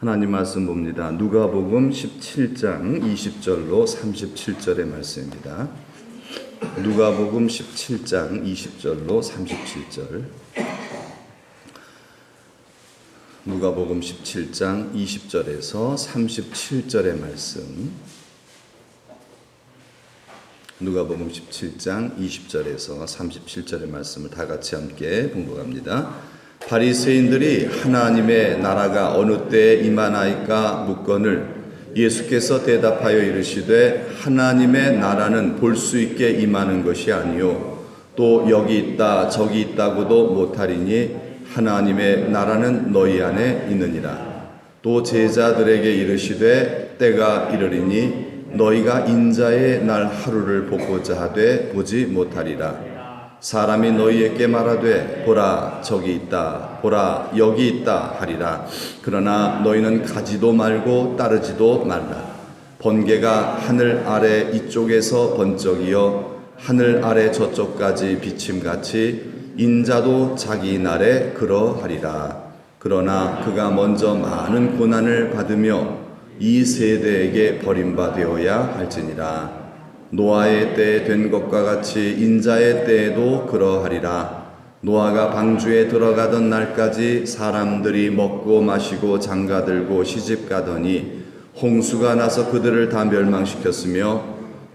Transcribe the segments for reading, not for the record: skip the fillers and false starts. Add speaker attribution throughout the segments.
Speaker 1: 하나님 말씀 봅니다. 누가복음 17장 20절로 37절의 말씀입니다. 누가복음 17장 20절로 37절. 누가복음 17장 20절에서 37절의 말씀. 누가복음 17장 20절에서 37절의 말씀을 다 같이 함께 봉독합니다. 바리새인들이 하나님의 나라가 어느 때에 임하나이까 묻거늘 예수께서 대답하여 이르시되 하나님의 나라는 볼 수 있게 임하는 것이 아니요 또 여기 있다 저기 있다고도 못하리니 하나님의 나라는 너희 안에 있느니라. 또 제자들에게 이르시되 때가 이르리니 너희가 인자의 날 하루를 보고자 하되 보지 못하리라. 사람이 너희에게 말하되 보라 저기 있다 보라 여기 있다 하리라. 그러나 너희는 가지도 말고 따르지도 말라. 번개가 하늘 아래 이쪽에서 번쩍이어 하늘 아래 저쪽까지 비침같이 인자도 자기 날에 그러하리라. 그러나 그가 먼저 많은 고난을 받으며 이 세대에게 버림받아야 할지니라. 노아의 때에 된 것과 같이 인자의 때에도 그러하리라. 노아가 방주에 들어가던 날까지 사람들이 먹고 마시고 장가들고 시집가더니 홍수가 나서 그들을 다 멸망시켰으며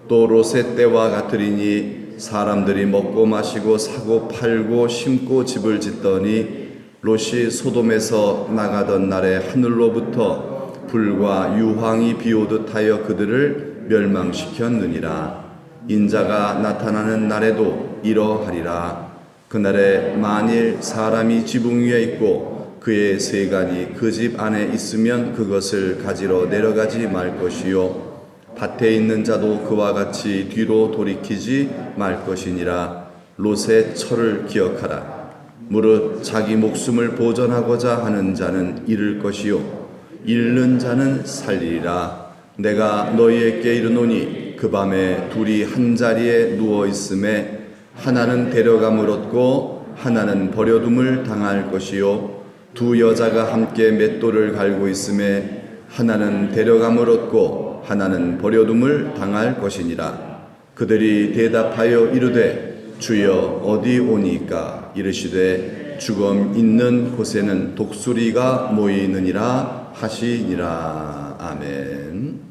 Speaker 1: 또 롯의 때와 같으리니 사람들이 먹고 마시고 사고 팔고 심고 집을 짓더니 롯이 소돔에서 나가던 날에 하늘로부터 불과 유황이 비오듯 하여 그들을 멸망시켰느니라. 인자가 나타나는 날에도 이러하리라. 그날에 만일 사람이 지붕 위에 있고 그의 세간이 그 집 안에 있으면 그것을 가지러 내려가지 말 것이요 밭에 있는 자도 그와 같이 뒤로 돌이키지 말 것이니라. 롯의 철을 기억하라. 무릇 자기 목숨을 보전하고자 하는 자는 잃을 것이요 잃는 자는 살리리라. 내가 너희에게 이르노니 그 밤에 둘이 한 자리에 누워 있음에 하나는 데려감을 얻고 하나는 버려둠을 당할 것이요 두 여자가 함께 맷돌을 갈고 있음에 하나는 데려감을 얻고 하나는 버려둠을 당할 것이니라. 그들이 대답하여 이르되 주여 어디 오니까? 이르시되 죽음 있는 곳에는 독수리가 모이느니라 하시니라. 아멘.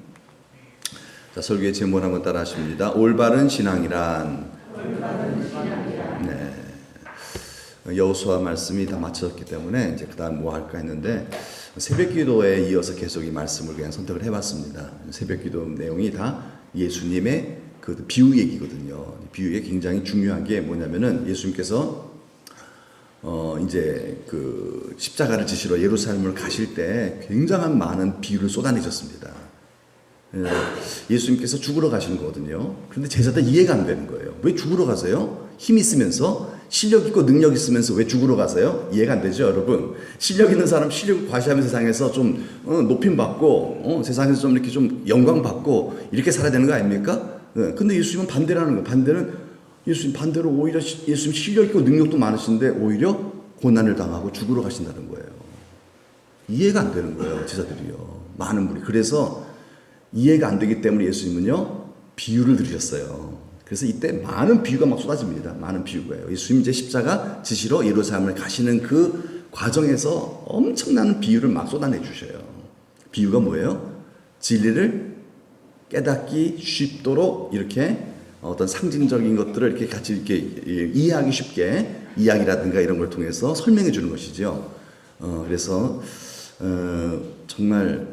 Speaker 1: 자, 설교의 제목 한번 따라 하십니다. 올바른 신앙이란. 네. 여호수아 말씀이 다 마쳐졌기 때문에 이제 그다음 뭐 할까 했는데 새벽기도에 이어서 계속 이 말씀을 그냥 선택을 해봤습니다. 새벽기도 내용이 다 예수님의 그 비유 얘기거든요. 비유에 굉장히 중요한 게 뭐냐면은 예수님께서 이제 그 십자가를 지시러 예루살렘을 가실 때 굉장한 많은 비유를 쏟아내셨습니다. 예수님께서 죽으러 가시는 거거든요. 그런데 제자들 이해가 안 되는 거예요. 왜 죽으러 가세요? 힘 있으면서 실력 있고 능력 있으면서 왜 죽으러 가세요? 이해가 안 되죠, 여러분. 실력 있는 사람 실력 과시하는 세상에서 좀 높임 받고 세상에서 좀 이렇게 좀 영광 받고 이렇게 살아야 되는 거 아닙니까? 근데 예수님은 반대라는 거예요. 반대는 예수님 반대로 오히려 예수님 실력 있고 능력도 많으신데 오히려 고난을 당하고 죽으러 가신다는 거예요. 이해가 안 되는 거예요, 제자들이요. 많은 분이. 그래서 이해가 안 되기 때문에 예수님은요 비유를 들으셨어요. 그래서 이때 많은 비유가 막 쏟아집니다. 많은 비유가요. 예수님 이제 십자가 지시러 예루살렘을 가시는 그 과정에서 엄청난 비유를 막 쏟아내 주셔요. 비유가 뭐예요? 진리를 깨닫기 쉽도록 이렇게 어떤 상징적인 것들을 이렇게 같이 이렇게 이해하기 쉽게 이야기라든가 이런 걸 통해서 설명해 주는 것이죠. 그래서 정말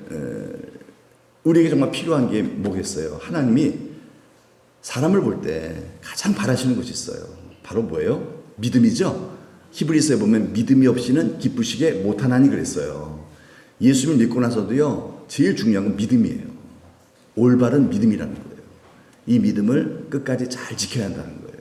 Speaker 1: 우리에게 정말 필요한 게 뭐겠어요? 하나님이 사람을 볼 때 가장 바라시는 것이 있어요. 바로 뭐예요? 믿음이죠. 히브리서에 보면 믿음이 없이는 기쁘시게 못하나니 그랬어요. 예수님을 믿고 나서도요 제일 중요한 건 믿음이에요. 올바른 믿음이라는 거예요. 이 믿음을 끝까지 잘 지켜야 한다는 거예요.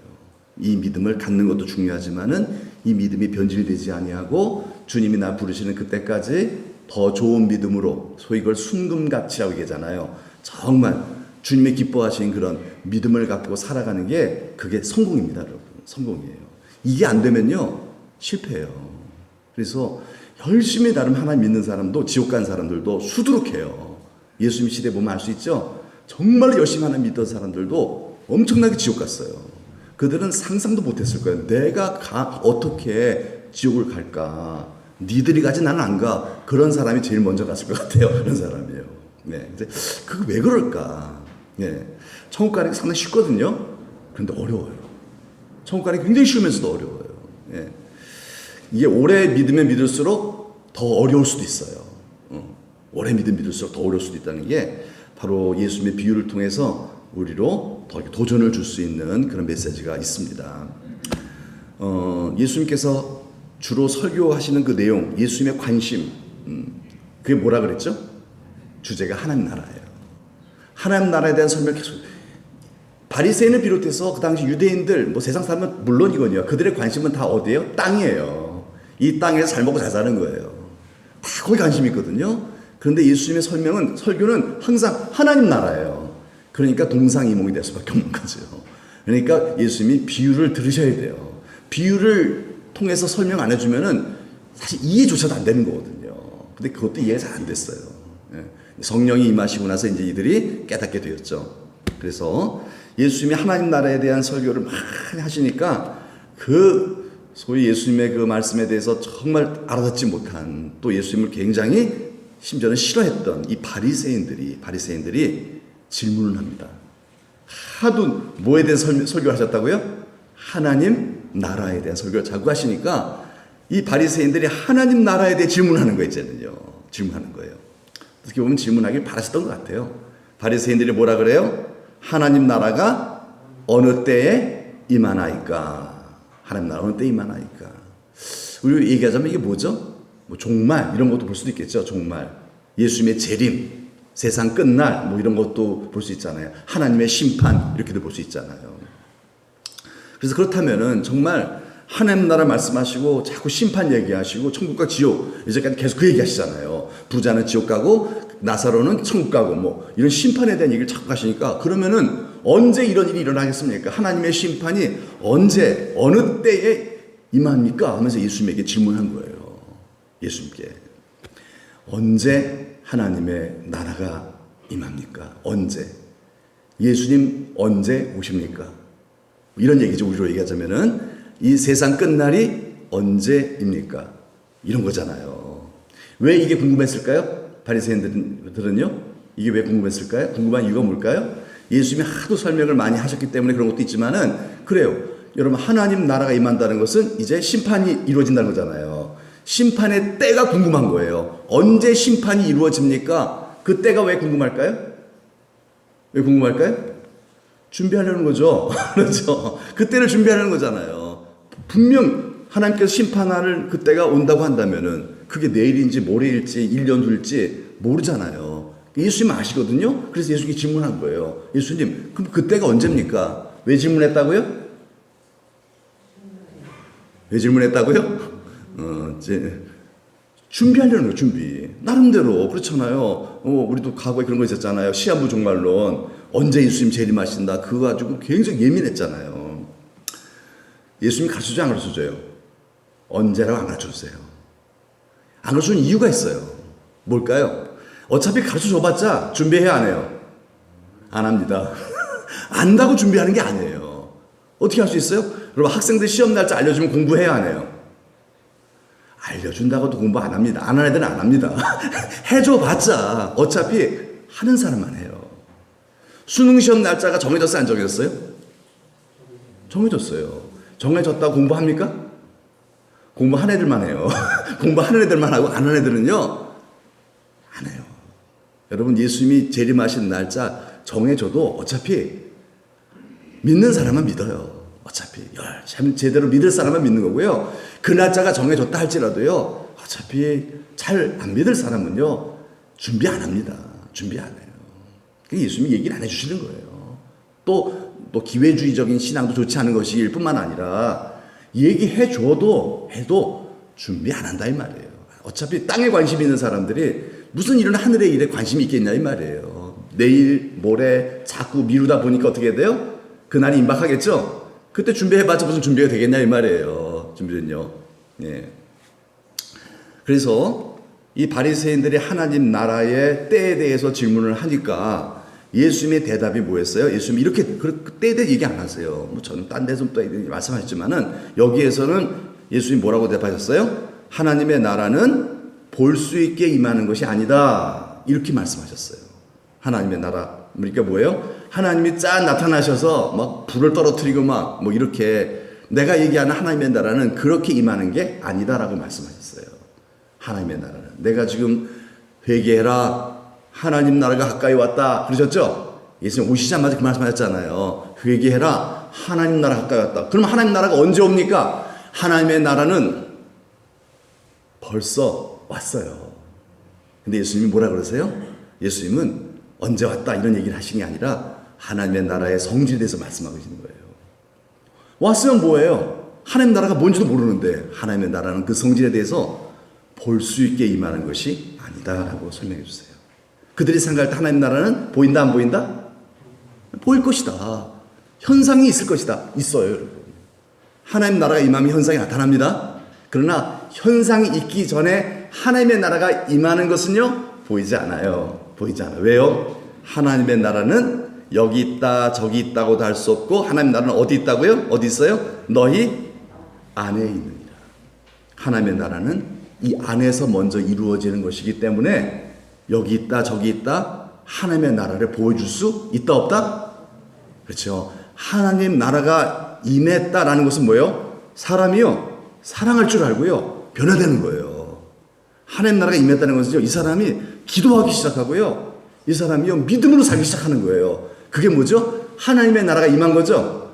Speaker 1: 이 믿음을 갖는 것도 중요하지만은 이 믿음이 변질이 되지 아니하고 주님이 나 부르시는 그때까지 더 좋은 믿음으로, 소위 그걸 순금같이라고 얘기하잖아요. 정말 주님의 기뻐하시는 그런 믿음을 갖고 살아가는 게 그게 성공입니다, 여러분. 성공이에요. 이게 안 되면요 실패해요. 그래서 열심히 나름 하나님 믿는 사람도 지옥 간 사람들도 수두룩해요. 예수님 시대 보면 알 수 있죠. 정말 열심히 하나님 믿던 사람들도 엄청나게 지옥 갔어요. 그들은 상상도 못했을 거예요. 내가 어떻게 지옥을 갈까? 니들이 가지 나는 안 가. 그런 사람이 제일 먼저 갔을 것 같아요. 그런 사람이에요. 네, 이제 그거 왜 그럴까? 네, 천국 가는 게 상당히 쉽거든요. 그런데 어려워요. 천국 가는 게 굉장히 쉬우면서도 어려워요. 네. 이게 오래 믿으면 믿을수록 더 어려울 수도 있어요. 오래 믿을수록 더 어려울 수도 있다는 게 바로 예수님의 비유를 통해서 우리로 더 도전을 줄 수 있는 그런 메시지가 있습니다. 예수님께서 주로 설교하시는 그 내용, 예수님의 관심, 그게 뭐라 그랬죠? 주제가 하나님 나라예요. 하나님 나라에 대한 설명 계속. 바리새인을 비롯해서 그 당시 유대인들, 뭐 세상 사람은 물론이거든요. 그들의 관심은 다 어디예요? 땅이에요. 이 땅에서 잘 먹고 잘 사는 거예요. 다 거기 관심이 있거든요. 그런데 예수님의 설교는 항상 하나님 나라예요. 그러니까 동상이몽이 될 수밖에 없는 거죠. 그러니까 예수님이 비유를 들으셔야 돼요. 비유를 통해서 설명 안 해주면은 사실 이해조차도 안 되는 거거든요. 근데 그것도 이해가 잘 안 됐어요. 성령이 임하시고 나서 이제 이들이 깨닫게 되었죠. 그래서 예수님이 하나님 나라에 대한 설교를 많이 하시니까 그 소위 예수님의 그 말씀에 대해서 정말 알아듣지 못한, 또 예수님을 굉장히 심지어는 싫어했던 이 바리새인들이 질문을 합니다. 하도 뭐에 대한 설교를 하셨다고요? 하나님 나라에 대한 설교를 자꾸 하시니까 이 바리새인들이 하나님 나라에 대해 질문하는 거예요. 이제는요. 질문하는 거예요. 어떻게 보면 질문하길 바라셨던 것 같아요. 바리새인들이 뭐라 그래요? 하나님 나라가 어느 때에 임하나이까? 하나님 나라 어느 때에 임하나이까? 우리 얘기하자면 이게 뭐죠? 뭐 종말 이런 것도 볼 수도 있겠죠. 종말, 예수님의 재림, 세상 끝날 뭐 이런 것도 볼 수 있잖아요. 하나님의 심판 이렇게도 볼 수 있잖아요. 그래서 그렇다면은 정말 하나님 나라 말씀하시고 자꾸 심판 얘기하시고 천국과 지옥 이제까지 계속 그 얘기하시잖아요. 부자는 지옥 가고 나사로는 천국 가고 뭐 이런 심판에 대한 얘기를 자꾸 하시니까 그러면은 언제 이런 일이 일어나겠습니까? 하나님의 심판이 언제 어느 때에 임합니까? 하면서 예수님에게 질문한 거예요. 예수님께 언제 하나님의 나라가 임합니까? 언제? 예수님 언제 오십니까? 이런 얘기죠. 우리로 얘기하자면은 이 세상 끝날이 언제입니까? 이런 거잖아요. 왜 이게 궁금했을까요? 바리새인들은요? 이게 왜 궁금했을까요? 궁금한 이유가 뭘까요? 예수님이 하도 설명을 많이 하셨기 때문에 그런 것도 있지만은 그래요. 여러분 하나님 나라가 임한다는 것은 이제 심판이 이루어진다는 거잖아요. 심판의 때가 궁금한 거예요. 언제 심판이 이루어집니까? 그 때가 왜 궁금할까요? 왜 궁금할까요? 준비하려는 거죠. 그렇죠. 그때를 준비하려는 거잖아요. 분명 하나님께서 심판할 그때가 온다고 한다면은 그게 내일인지 모레일지 1년 후일지 모르잖아요. 예수님 아시거든요. 그래서 예수님이 질문한 거예요. 예수님, 그럼 그때가 언제입니까? 왜 질문했다고요? 왜 질문했다고요? 이제 준비하려는 거예요. 준비. 나름대로 그렇잖아요. 우리도 과거에 그런 거 있었잖아요. 시한부 종말론. 언제 예수님 재림하신다. 그거 가지고 굉장히 예민했잖아요. 예수님 가르쳐줘요? 안 가르쳐줘요? 언제라고 안 가르쳐주세요. 안 가르쳐주는 이유가 있어요. 뭘까요? 어차피 가르쳐줘봤자 준비해야 안 해요? 안 합니다. 안다고 준비하는 게 아니에요. 어떻게 할 수 있어요? 여러분 학생들 시험 날짜 알려주면 공부해야 안 해요? 알려준다고도 공부 안 합니다. 안 하는 애들은 안 합니다. 해줘봤자 어차피 하는 사람만 해요. 수능 시험 날짜가 정해졌어요? 안 정해졌어요? 정해졌어요. 정해졌다고 공부합니까? 공부하는 애들만 해요. 공부하는 애들만 하고 안 하는 애들은요 안 해요. 여러분 예수님이 재림하신 날짜 정해져도 어차피 믿는 사람은 믿어요. 어차피 제대로 믿을 사람은 믿는 거고요. 그 날짜가 정해졌다 할지라도요 어차피 잘 안 믿을 사람은요 준비 안 합니다. 준비 안 해요. 예수님이 얘기를 안 해주시는 거예요. 또 기회주의적인 신앙도 좋지 않은 것일 뿐만 아니라 얘기해줘도 해도 준비 안 한다 이 말이에요. 어차피 땅에 관심 있는 사람들이 무슨 이런 하늘의 일에 관심이 있겠냐 이 말이에요. 내일 모레 자꾸 미루다 보니까 어떻게 돼요? 그날이 임박하겠죠? 그때 준비해봤자 무슨 준비가 되겠냐 이 말이에요. 준비는요. 예. 그래서 이 바리새인들이 하나님 나라의 때에 대해서 질문을 하니까 예수님의 대답이 뭐였어요? 예수님이 이렇게 때에 대해 얘기 안 하세요. 뭐 저는 딴 데서 또 말씀하셨지만은 여기에서는 예수님이 뭐라고 대답하셨어요? 하나님의 나라는 볼 수 있게 임하는 것이 아니다. 이렇게 말씀하셨어요. 하나님의 나라. 그러니까 뭐예요? 하나님이 짠 나타나셔서 막 불을 떨어뜨리고 막 뭐 이렇게 내가 얘기하는 하나님의 나라는 그렇게 임하는 게 아니다라고 말씀하셨어요. 하나님의 나라는 내가 지금 회개해라. 하나님 나라가 가까이 왔다. 그러셨죠? 예수님 오시자마자 그 말씀하셨잖아요. 회개해라. 하나님 나라 가까이 왔다. 그럼 하나님 나라가 언제 옵니까? 하나님의 나라는 벌써 왔어요. 근데 예수님이 뭐라 그러세요? 예수님은 언제 왔다 이런 얘기를 하시는 게 아니라 하나님의 나라의 성질에 대해서 말씀하고 계시는 거예요. 왔으면 뭐예요? 하나님 나라가 뭔지도 모르는데 하나님의 나라는 그 성질에 대해서 볼 수 있게 임하는 것이 아니다라고 설명해 주세요. 그들이 생각할 때 하나님 나라는 보인다 안 보인다? 보일 것이다. 현상이 있을 것이다. 있어요, 여러분. 하나님 나라가 임하면 현상이 나타납니다. 그러나 현상이 있기 전에 하나님의 나라가 임하는 것은요 보이지 않아요. 보이지 않아요. 왜요? 하나님의 나라는 여기 있다 저기 있다고도 할 수 없고 하나님의 나라는 어디 있다고요? 어디 있어요? 너희 안에 있느니라. 하나님의 나라는 이 안에서 먼저 이루어지는 것이기 때문에 여기 있다 저기 있다 하나님의 나라를 보여줄 수 있다 없다? 그렇죠. 하나님 나라가 임했다라는 것은 뭐예요? 사람이요 사랑할 줄 알고요 변화되는 거예요. 하나님 나라가 임했다는 것은요 이 사람이 기도하기 시작하고요 이 사람이요 믿음으로 살기 시작하는 거예요. 그게 뭐죠? 하나님의 나라가 임한 거죠.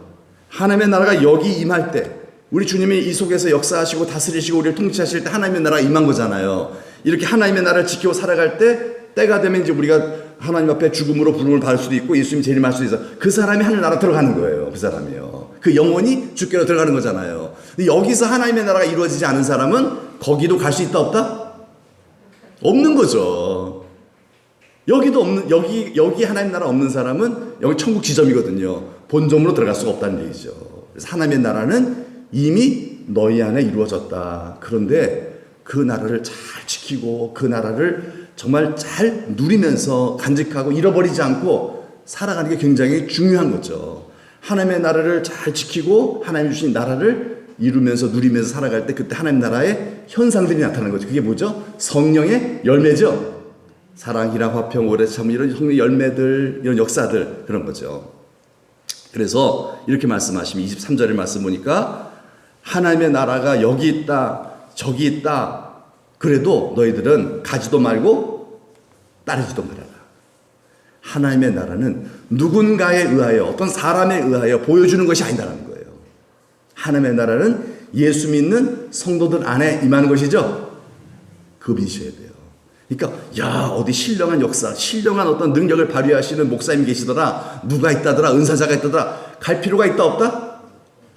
Speaker 1: 하나님의 나라가 여기 임할 때 우리 주님이 이 속에서 역사하시고 다스리시고 우리를 통치하실 때 하나님의 나라가 임한 거잖아요. 이렇게 하나님의 나라를 지키고 살아갈 때 때가 되면 이제 우리가 하나님 앞에 죽음으로 부름을 받을 수도 있고 예수님 재림할 수도 있어. 그 사람이 하늘 나라 들어가는 거예요. 그 사람이요. 그 영혼이 주께로 들어가는 거잖아요. 근데 여기서 하나님의 나라가 이루어지지 않은 사람은 거기도 갈 수 있다 없다? 없는 거죠. 여기도 없는 여기 하나님 나라 없는 사람은 여기 천국 지점이거든요. 본점으로 들어갈 수가 없다는 얘기죠. 그래서 하나님의 나라는 이미 너희 안에 이루어졌다. 그런데 그 나라를 잘 지키고 그 나라를 정말 잘 누리면서 간직하고 잃어버리지 않고 살아가는 게 굉장히 중요한 거죠. 하나님의 나라를 잘 지키고 하나님 주신 나라를 이루면서 누리면서 살아갈 때 그때 하나님 나라의 현상들이 나타나는 거죠. 그게 뭐죠? 성령의 열매죠. 사랑이랑 화평 오래 참 이런 성령의 열매들 이런 역사들 그런 거죠. 그래서 이렇게 말씀하시면 23절의 말씀 보니까 하나님의 나라가 여기 있다 저기 있다 그래도 너희들은 가지도 말고 따르지도 말아라. 하나님의 나라는 누군가에 의하여 어떤 사람에 의하여 보여주는 것이 아니다라는 거예요. 하나님의 나라는 예수 믿는 성도들 안에 임하는 것이죠. 그거 믿으셔야 돼요. 그러니까 야 어디 신령한 역사 신령한 어떤 능력을 발휘하시는 목사님 계시더라 누가 있다더라 은사자가 있다더라 갈 필요가 있다 없다?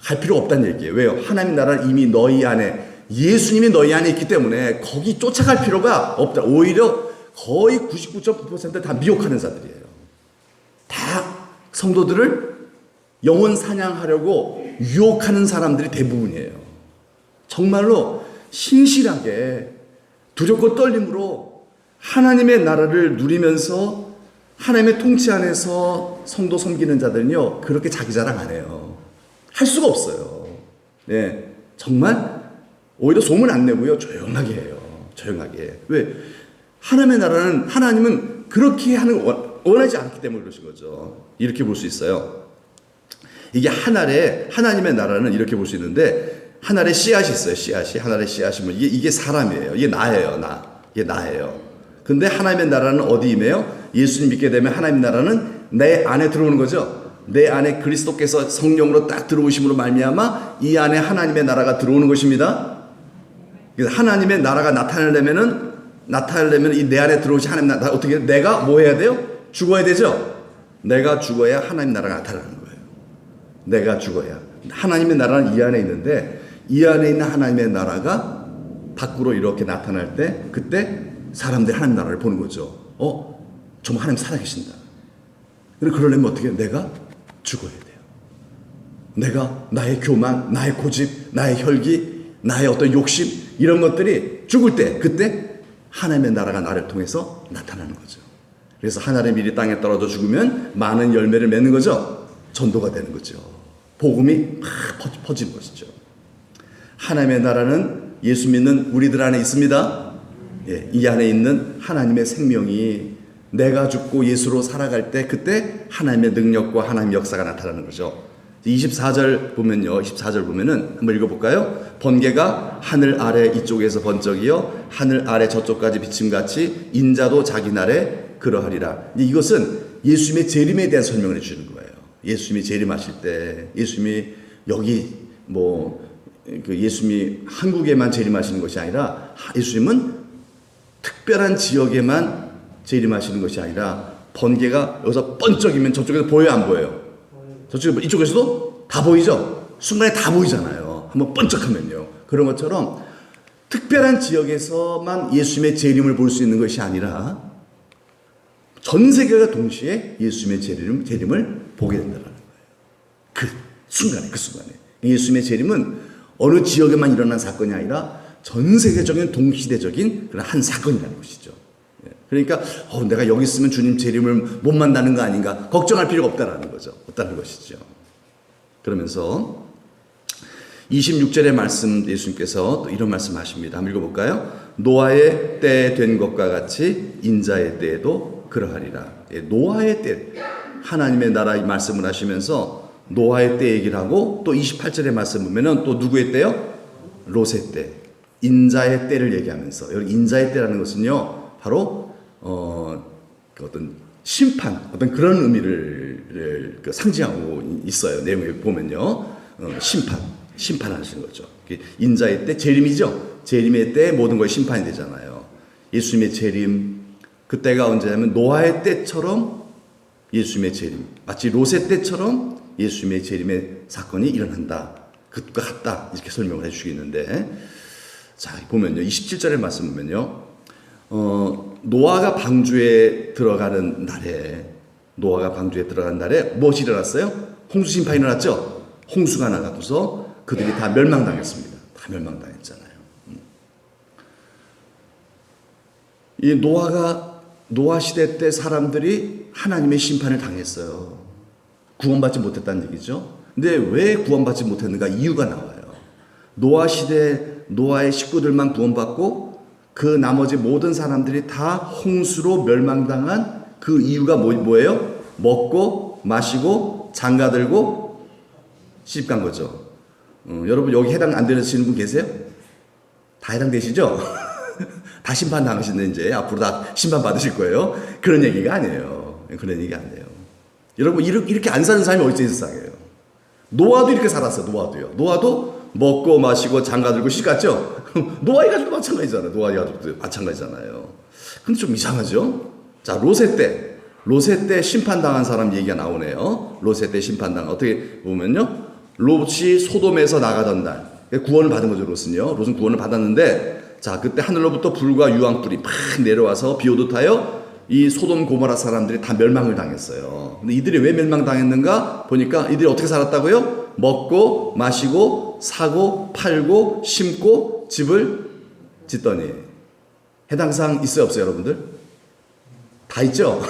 Speaker 1: 갈 필요가 없다는 얘기예요. 왜요? 하나님 나라는 이미 너희 안에 예수님이 너희 안에 있기 때문에 거기 쫓아갈 필요가 없다. 오히려 거의 99.9% 다 미혹하는 자들이에요. 다 성도들을 영혼 사냥하려고 유혹하는 사람들이 대부분이에요. 정말로 신실하게 두렵고 떨림으로 하나님의 나라를 누리면서 하나님의 통치 안에서 성도 섬기는 자들은요 그렇게 자기 자랑 안 해요. 할 수가 없어요. 네, 정말 오히려 소문 안 내고요 조용하게 해요. 조용하게. 왜? 하나님의 나라는 하나님은 그렇게 하는 거 원하지 않기 때문에 그러신 거죠. 이렇게 볼 수 있어요. 이게 하나님의 나라는 이렇게 볼 수 있는데 하늘에 씨앗이 있어요. 씨앗이 하늘에 씨앗이 뭐 이게 사람이에요. 이게 나예요. 이게 나예요. 근데 하나님의 나라는 어디 임해요? 예수님 믿게 되면 하나님의 나라는 내 안에 들어오는 거죠. 내 안에 그리스도께서 성령으로 딱 들어오심으로 말미암아 이 안에 하나님의 나라가 들어오는 것입니다. 그래서 하나님의 나라가 나타나려면 이 내 안에 들어오시 하나님 나라 어떻게 내가 뭐 해야 돼요? 죽어야 되죠. 내가 죽어야 하나님 나라가 나타나는 거예요. 내가 죽어야 하나님의 나라는 이 안에 있는데 이 안에 있는 하나님의 나라가 밖으로 이렇게 나타날 때 그때 사람들이 하나님 나라를 보는 거죠. 정말 하나님 살아계신다. 그러려면 어떻게 해요? 내가 죽어야 돼요. 내가 나의 교만, 나의 고집, 나의 혈기, 나의 어떤 욕심 이런 것들이 죽을 때 그때 하나님의 나라가 나를 통해서 나타나는 거죠. 그래서 하나님의 일이 땅에 떨어져 죽으면 많은 열매를 맺는 거죠. 전도가 되는 거죠. 복음이 막 퍼지는 것이죠. 하나님의 나라는 예수 믿는 우리들 안에 있습니다. 예, 이 안에 있는 하나님의 생명이 내가 죽고 예수로 살아갈 때 그때 하나님의 능력과 하나님의 역사가 나타나는 거죠. 24절 보면요. 24절 보면은 한번 읽어볼까요? 번개가 하늘 아래 이쪽에서 번쩍이어 하늘 아래 저쪽까지 비침같이 인자도 자기 날에 그러하리라. 이것은 예수님의 재림에 대한 설명을 해주는 거예요. 예수님이 재림하실 때 예수님이 여기 예수님이 한국에만 재림하시는 것이 아니라 예수님은 특별한 지역에만 재림하시는 것이 아니라 번개가 여기서 번쩍이면 저쪽에서 보여요, 안 보여요? 저쪽에 이쪽에서도 다 보이죠? 순간에 다 보이잖아요. 한번 번쩍하면요. 그런 것처럼 특별한 지역에서만 예수님의 재림을 볼 수 있는 것이 아니라 전 세계가 동시에 예수님의 재림을 보게 된다는 거예요. 그 순간에. 예수님의 재림은 어느 지역에만 일어난 사건이 아니라 전 세계적인 동시대적인 그런 한 사건이라는 것이죠. 그러니까 내가 여기 있으면 주님 재림을 못 만나는 거 아닌가 걱정할 필요가 없다는 것이죠. 그러면서 26절의 말씀 예수님께서 또 이런 말씀하십니다. 한번 읽어볼까요? 노아의 때 된 것과 같이 인자의 때에도 그러하리라. 노아의 때, 하나님의 나라 말씀을 하시면서 노아의 때 얘기를 하고 또 28절의 말씀 보면은 또 누구의 때요? 롯의 때, 인자의 때를 얘기하면서 여기 인자의 때라는 것은요 바로 어떤 심판, 어떤 그런 의미를 상징하고 있어요. 내용에 보면요, 심판하시는 거죠. 인자의 때, 재림이죠. 재림의 때 모든 것이 심판이 되잖아요. 예수님의 재림, 그때가 언제냐면 노아의 때처럼 예수님의 재림, 마치 롯의 때처럼 예수님의 재림의 사건이 일어난다. 그것과 같다. 이렇게 설명을 해주시겠는데, 자 보면요, 27절의 말씀 보면요, 노아가 방주에 들어가는 날에 무엇이 일어났어요? 홍수 심판이 일어났죠. 홍수가 나가고서 그들이 다 멸망당했습니다. 다 멸망당했잖아요. 이 노아 시대 때 사람들이 하나님의 심판을 당했어요. 구원받지 못했다는 얘기죠. 근데 왜 구원받지 못했는가? 이유가 나와요. 노아 시대 노아의 식구들만 구원받고 그 나머지 모든 사람들이 다 홍수로 멸망당한 그 이유가 뭐예요? 먹고 마시고 장가들고 시집간 거죠. 여러분 여기 해당 안 되시는 분 계세요? 다 해당되시죠? 다 심판당하시는 이제 앞으로 다 심판 받으실 거예요. 그런 얘기가 아니에요. 그런 얘기가 아니에요. 여러분 이렇게 안 사는 사람이 어디 있어 세상에요? 노아도 이렇게 살았어요. 노아도 먹고 마시고 장가들고 시집갔죠. 노아의 가족도 마찬가지잖아요. 근데 좀 이상하죠? 자, 롯의 때 심판당한 사람 얘기가 나오네요. 롯의 때 심판당. 어떻게 보면요, 롯이 소돔에서 나가던 날 구원을 받은 거죠. 롯은 구원을 받았는데, 자 그때 하늘로부터 불과 유황불이 팍 내려와서 비 오듯 하여 이 소돔 고모라 사람들이 다 멸망을 당했어요. 근데 이들이 왜 멸망당했는가 보니까 이들이 어떻게 살았다고요? 먹고 마시고 사고 팔고 심고 집을 짓더니. 해당 사항 있어요 없어요 여러분들? 다 있죠?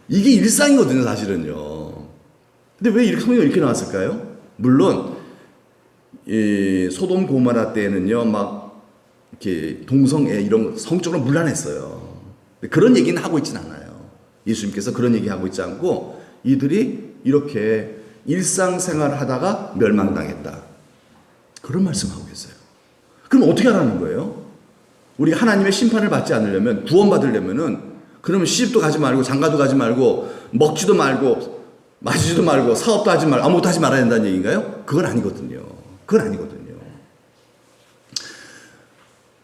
Speaker 1: 이게 일상이거든요 사실은요. 근데 왜 이렇게 성경이 이렇게 나왔을까요? 물론 이 소돔 고모라 때에는요 막 이렇게 동성애 이런 성적으로 문란했어요. 그런 얘기는 하고 있진 않아요. 예수님께서 그런 얘기하고 있지 않고 이들이 이렇게 일상생활을 하다가 멸망당했다. 그런 말씀하고 계세요. 그럼 어떻게 하라는 거예요? 우리 하나님의 심판을 받지 않으려면, 구원받으려면은, 그러면 시집도 가지 말고, 장가도 가지 말고, 먹지도 말고, 마시지도 말고, 사업도 하지 말고, 아무것도 하지 말아야 된다는 얘기인가요? 그건 아니거든요.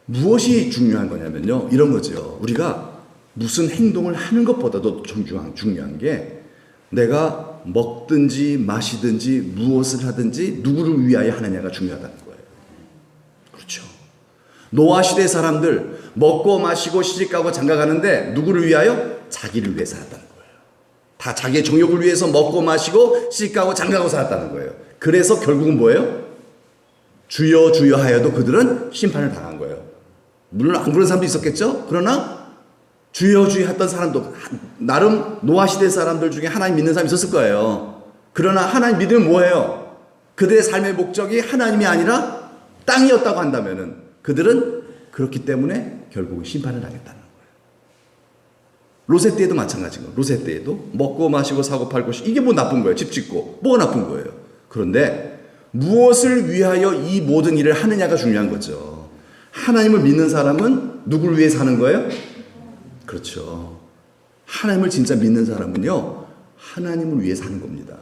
Speaker 1: 무엇이 중요한 거냐면요, 이런 거죠. 우리가 무슨 행동을 하는 것보다도 중요한 게, 내가 먹든지 마시든지 무엇을 하든지 누구를 위하여 하느냐가 중요하다는 거예요. 그렇죠. 노아 시대 사람들 먹고 마시고 시집가고 장가가는데 누구를 위하여? 자기를 위해 살았다는 거예요. 다 자기의 정욕을 위해서 먹고 마시고 시집가고 장가가고 살았다는 거예요. 그래서 결국은 뭐예요? 주여 주여 하여도 그들은 심판을 당한 거예요. 물론 안 그런 사람도 있었겠죠. 그러나 주여 주여 했던 사람도 나름 노아 시대 사람들 중에 하나님 믿는 사람이 있었을 거예요. 그러나 하나님 믿으면 뭐예요? 그들의 삶의 목적이 하나님이 아니라 땅이었다고 한다면은 그들은 그렇기 때문에 결국 심판을 당했다는 거예요. 롯의 때에도 마찬가지인 거예요. 롯의 때에도 먹고 마시고 사고 팔고 이게 뭐 나쁜 거예요. 집 짓고 뭐가 나쁜 거예요. 그런데 무엇을 위하여 이 모든 일을 하느냐가 중요한 거죠. 하나님을 믿는 사람은 누구를 위해 사는 거예요? 그렇죠. 하나님을 진짜 믿는 사람은요, 하나님을 위해 사는 겁니다.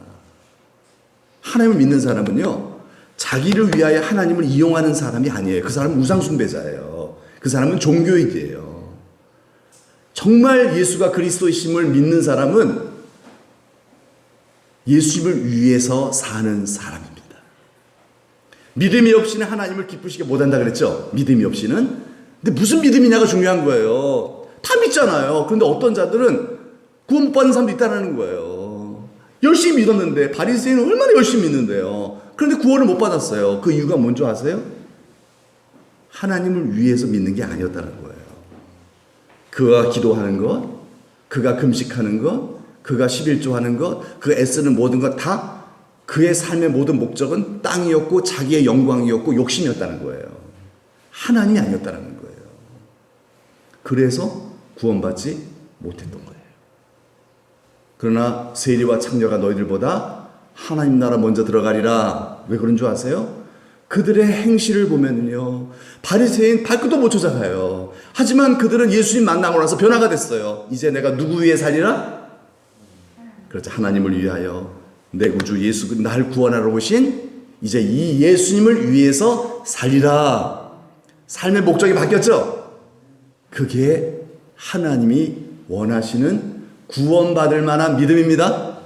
Speaker 1: 하나님을 믿는 사람은요, 자기를 위하여 하나님을 이용하는 사람이 아니에요. 그 사람은 우상숭배자예요. 그 사람은 종교인이에요. 정말 예수가 그리스도이심을 믿는 사람은 예수님을 위해서 사는 사람입니다. 믿음이 없이는 하나님을 기쁘시게 못한다 그랬죠? 믿음이 없이는. 근데 무슨 믿음이냐가 중요한 거예요. 다 믿잖아요. 그런데 어떤 자들은 구원 못 받는 사람도 있다는 거예요. 열심히 믿었는데, 바리새인은 얼마나 열심히 믿는데요. 그런데 구원을 못 받았어요. 그 이유가 뭔지 아세요? 하나님을 위해서 믿는 게 아니었다는 거예요. 그가 기도하는 것, 그가 금식하는 것, 그가 11조 하는 것, 그 애쓰는 모든 것 다 그의 삶의 모든 목적은 땅이었고 자기의 영광이었고 욕심이었다는 거예요. 하나님이 아니었다는 거예요. 그래서 구원받지 못했던 거예요. 그러나 세리와 창녀가 너희들보다 하나님 나라 먼저 들어가리라. 왜 그런 줄 아세요? 그들의 행실을 보면요, 바리새인 발끝도 못 쫓아가요. 하지만 그들은 예수님 만나고 나서 변화가 됐어요. 이제 내가 누구 위해 살리라? 그렇죠. 하나님을 위하여 내 구주 예수, 날 구원하러 오신 이제 이 예수님을 위해서 살리라. 삶의 목적이 바뀌었죠. 그게 하나님이 원하시는 구원받을 만한 믿음입니다.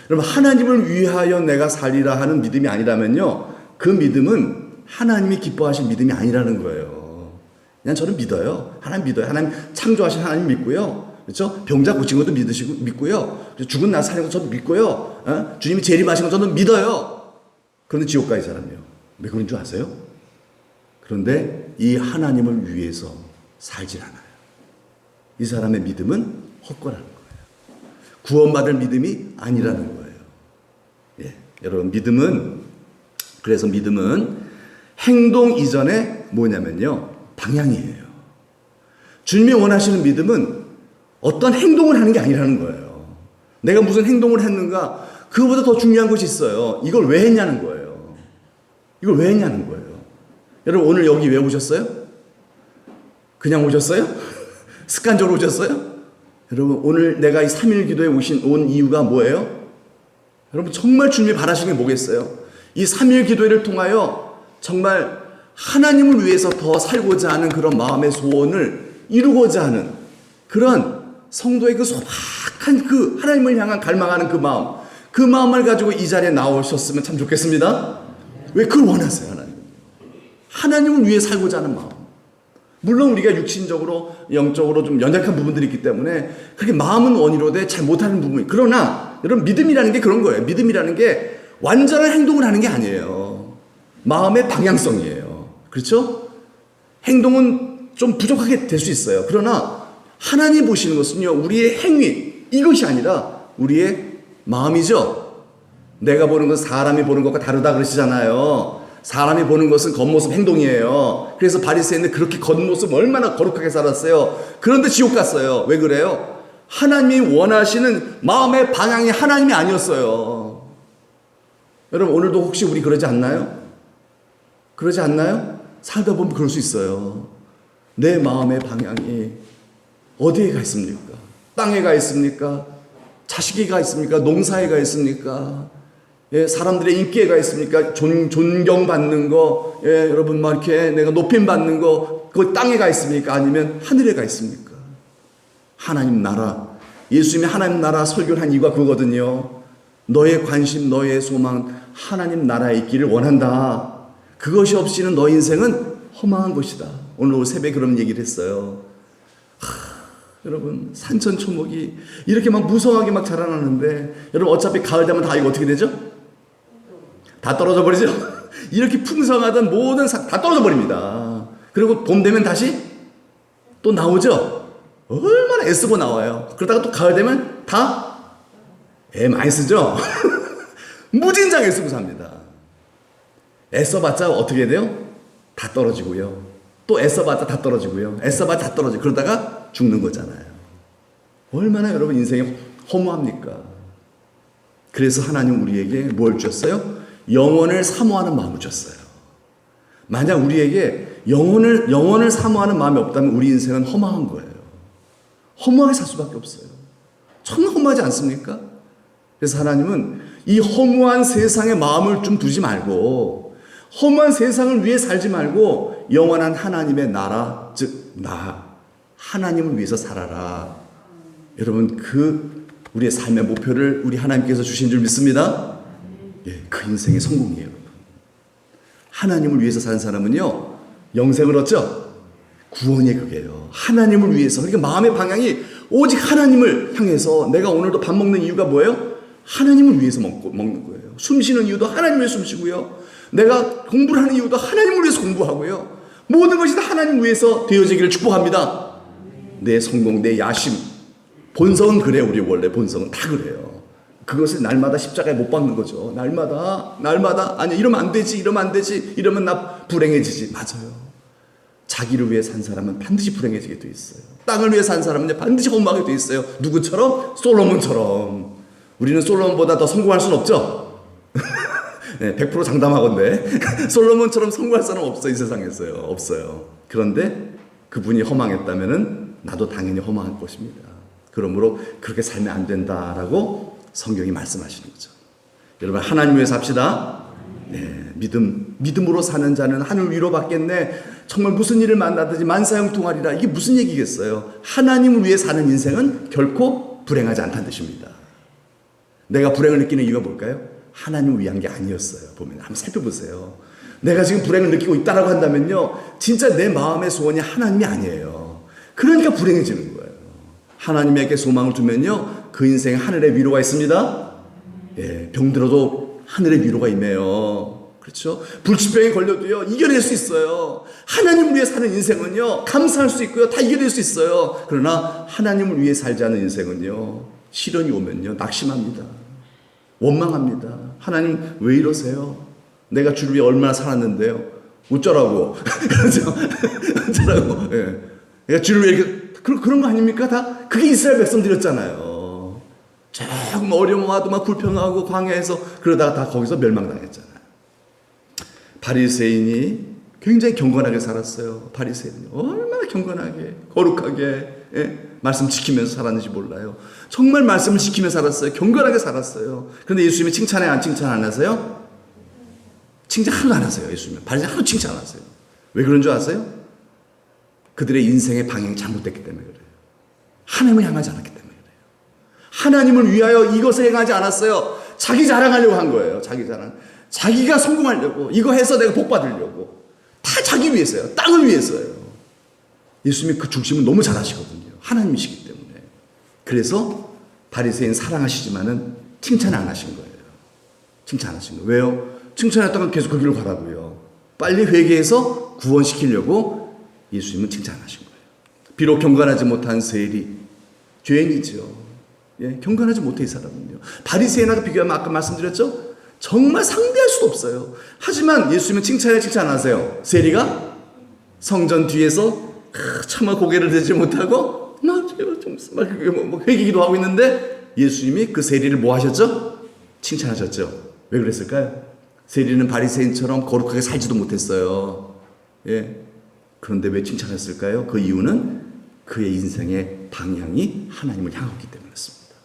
Speaker 1: 여러분, 하나님을 위하여 내가 살리라 하는 믿음이 아니라면요, 그 믿음은 하나님이 기뻐하실 믿음이 아니라는 거예요. 그냥 저는 믿어요. 하나님 믿어요. 하나님 창조하신 하나님 믿고요. 그렇죠? 병자 고친 것도 믿고요. 죽은 나 살린 것도 저도 믿고요. 주님이 재림하신 것도 저는 믿어요. 그런데 지옥 가는 사람이요. 왜 그런 줄 아세요? 그런데 이 하나님을 위해서 살질 않아요. 이 사람의 믿음은 헛거라는 거예요. 구원받을 믿음이 아니라는 거예요. 예, 여러분, 그래서 믿음은 행동 이전에 뭐냐면요, 방향이에요. 주님이 원하시는 믿음은 어떤 행동을 하는 게 아니라는 거예요. 내가 무슨 행동을 했는가, 그거보다 더 중요한 것이 있어요. 이걸 왜 했냐는 거예요. 이걸 왜 했냐는 거예요. 여러분, 오늘 여기 왜 오셨어요? 그냥 오셨어요? 습관적으로 오셨어요? 여러분, 오늘 내가 이 3일 기도에 온 이유가 뭐예요? 여러분, 정말 주님이 바라시는 게 뭐겠어요? 이 3일 기도회를 통하여 정말 하나님을 위해서 더 살고자 하는 그런 마음의 소원을 이루고자 하는 그런 성도의 그 소박한 그 하나님을 향한 갈망하는 그 마음을 가지고 이 자리에 나오셨으면 참 좋겠습니다. 왜 그걸 원하세요? 하나님을 위해 살고자 하는 마음. 물론 우리가 육신적으로 영적으로 좀 연약한 부분들이 있기 때문에 그렇게 마음은 원이로되 잘 못하는 부분이, 그러나 여러분, 믿음이라는 게 그런 거예요. 믿음이라는 게 완전한 행동을 하는 게 아니에요. 마음의 방향성이에요. 그렇죠? 행동은 좀 부족하게 될 수 있어요. 그러나 하나님 보시는 것은요, 우리의 행위, 이것이 아니라 우리의 마음이죠. 내가 보는 건 사람이 보는 것과 다르다 그러시잖아요. 사람이 보는 것은 겉모습, 행동이에요. 그래서 바리새인은 그렇게 겉모습 얼마나 거룩하게 살았어요. 그런데 지옥 갔어요. 왜 그래요? 하나님이 원하시는 마음의 방향이 하나님이 아니었어요. 여러분, 오늘도 혹시 우리 그러지 않나요? 그러지 않나요? 살다 보면 그럴 수 있어요. 내 마음의 방향이 어디에 가 있습니까? 땅에 가 있습니까? 자식에 가 있습니까? 농사에 가 있습니까? 예, 사람들의 인기에 가 있습니까? 존경받는 거, 예, 여러분, 막 이렇게 내가 높임 받는 거, 그 땅에 가 있습니까? 아니면 하늘에 가 있습니까? 하나님 나라, 예수님이 하나님 나라 설교한 이유가 그거거든요. 너의 관심, 너의 소망, 하나님 나라에 있기를 원한다. 그것이 없이는 너 인생은 허망한 것이다. 오늘 새벽에 그런 얘기를 했어요. 여러분, 산천초목이 이렇게 막 무성하게 막 자라나는데, 여러분, 어차피 가을 되면 다 이거 어떻게 되죠? 다 떨어져 버리죠? 이렇게 풍성하던 모든 다 떨어져 버립니다. 그리고 봄 되면 다시 또 나오죠. 얼마나 애쓰고 나와요. 그러다가 또 가을 되면 다 애 많이 쓰죠. 무진장 애쓰고 삽니다. 애써봤자 어떻게 돼요? 다 떨어지고요. 또 애써봤자 다 떨어지고요. 애써봤자 다 떨어지고 그러다가 죽는 거잖아요. 얼마나 여러분 인생이 허무합니까? 그래서 하나님 우리에게 뭘 주셨어요? 영원을 사모하는 마음을 주셨어요. 만약 우리에게 영원을 사모하는 마음이 없다면 우리 인생은 허망한 거예요. 허무하게 살 수밖에 없어요. 정말 허무하지 않습니까? 그래서 하나님은 이 허무한 세상에 마음을 좀 두지 말고 허무한 세상을 위해 살지 말고 영원한 하나님의 나라, 즉 하나님을 위해서 살아라. 여러분 우리의 삶의 목표를 우리 하나님께서 주신 줄 믿습니다. 예, 그 인생의 성공이에요. 하나님을 위해서 사는 사람은요 영생을 얻죠. 구원이 그게요. 하나님을 위해서. 그러니까 마음의 방향이 오직 하나님을 향해서. 내가 오늘도 밥 먹는 이유가 뭐예요? 하나님을 위해서 먹는 거예요. 숨 쉬는 이유도 하나님을 위해서 숨 쉬고요. 내가 공부를 하는 이유도 하나님을 위해서 공부하고요. 모든 것이 다 하나님을 위해서 되어지기를 축복합니다. 내 성공, 내 야심, 본성은 그래요. 우리 원래 본성은 다 그래요. 그것을 날마다 십자가에 못 박는 거죠. 날마다 아니 이러면 안 되지, 이러면 나 불행해지지. 맞아요. 자기를 위해 산 사람은 반드시 불행해지게 돼 있어요. 땅을 위해 산 사람은 반드시 허무하게 돼 있어요. 누구처럼? 솔로몬처럼. 우리는 솔로몬보다 더 성공할 수는 없죠. 네, 100% 장담하건데 솔로몬처럼 성공할 사람 없어요. 이 세상에서요. 없어요. 그런데 그분이 허망했다면은 나도 당연히 허망할 것입니다. 그러므로 그렇게 살면 안 된다라고 성경이 말씀하시는 거죠. 여러분 하나님 위해서 삽시다. 네, 믿음으로 사는 자는 하늘 위로 받겠네. 정말 무슨 일을 만나든지 만사형통하리라. 이게 무슨 얘기겠어요? 하나님을 위해 사는 인생은 결코 불행하지 않다는 뜻입니다. 내가 불행을 느끼는 이유가 뭘까요? 하나님을 위한 게 아니었어요. 보면 한번 살펴보세요. 내가 지금 불행을 느끼고 있다라고 한다면요, 진짜 내 마음의 소원이 하나님이 아니에요. 그러니까 불행해지는 거예요. 하나님에게 소망을 두면요, 그 인생에 하늘의 위로가 있습니다. 예, 병들어도 하늘의 위로가 임해요. 그렇죠? 불치병에 걸려도요, 이겨낼 수 있어요. 하나님을 위해 사는 인생은요, 감사할 수 있고요, 다 이겨낼 수 있어요. 그러나 하나님을 위해 살지 않은 인생은요, 시련이 오면요, 낙심합니다. 원망합니다. 하나님 왜 이러세요? 내가 주를 위해 얼마나 살았는데요. 어쩌라고. 그렇죠? 어쩌라고. 예. 내가 주를 위해 이렇게, 그런 거 아닙니까? 다 그게 이스라엘 백성들이었잖아요. 조금 어려워도 막 불평하고 광야에서 그러다가 다 거기서 멸망당했잖아요. 바리새인이 굉장히 경건하게 살았어요. 바리새인이 얼마나 경건하게 거룩하게 말씀 지키면서 살았는지 몰라요. 정말 말씀을 지키면서 살았어요. 경건하게 살았어요. 그런데 예수님이 칭찬해 안 칭찬 안 하세요? 칭찬 하나도 안 하세요. 예수님 바리새인 하나도 칭찬 안 하세요. 왜 그런 줄 아세요? 그들의 인생의 방향이 잘못됐기 때문에 그래요. 하나님을 향하지 않았기 때문에 그래요. 하나님을 위하여 이것을 행하지 않았어요. 자기 자랑하려고 한 거예요. 자기 자랑. 자기가 성공하려고, 이거 해서 내가 복 받으려고. 다 자기 위해서요. 땅을 위해서요. 예수님이 그 중심을 너무 잘 아시거든요. 하나님이시기 때문에. 그래서 바리새인 사랑하시지만은 칭찬 안 하신 거예요. 칭찬 안 하신 거예요. 왜요? 칭찬했다가 계속 그 길로 가라고요. 빨리 회개해서 구원시키려고 예수님은 칭찬 안 하신 거예요. 비록 경건하지 못한 세리, 죄인이죠. 예, 경건하지 못해 이 사람은요. 바리새인하고 비교하면 아까 말씀드렸죠? 정말 상대할 수도 없어요. 하지만 예수님은 칭찬 안 하세요. 세리가 성전 뒤에서 차마 고개를 들지 못하고 막 회개기도 하고 있는데 예수님이 그 세리를 뭐 하셨죠? 칭찬하셨죠. 왜 그랬을까요? 세리는 바리새인처럼 거룩하게 살지도 못했어요. 예. 그런데 왜 칭찬했을까요? 그 이유는 그의 인생의 방향이 하나님을 향했기 때문이었습니다.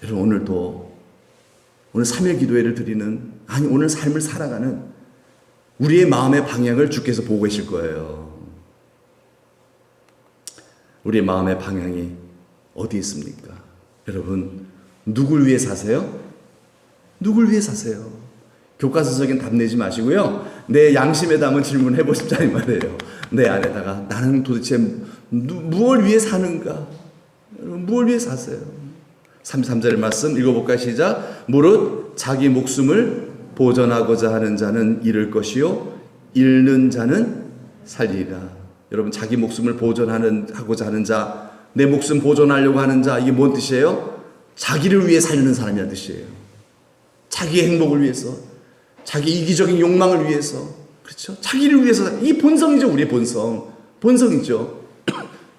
Speaker 1: 여러분 오늘도 오늘 3일 기도회를 드리는, 아니 오늘 삶을 살아가는 우리의 마음의 방향을 주께서 보고 계실 거예요. 우리의 마음의 방향이 어디 있습니까? 여러분 누굴 위해 사세요? 누굴 위해 사세요? 교과서적인 답 내지 마시고요. 내 양심에 담은 질문을 해보십자 이 말이에요. 내 안에다가 나는 도대체 무엇을 위해 사는가? 여러분 무엇을 위해 사세요? 33절의 말씀 읽어볼까요? 시작. 무릇 자기 목숨을 보존하고자 하는 자는 잃을 것이요 잃는 자는 살리리라. 여러분, 자기 목숨을 보존하고자 하는 자, 내 목숨 보존하려고 하는 자, 이게 뭔 뜻이에요? 자기를 위해 살리는 사람이라는 뜻이에요. 자기의 행복을 위해서, 자기 이기적인 욕망을 위해서, 그렇죠? 자기를 위해서. 이 본성이죠, 우리의 본성이죠.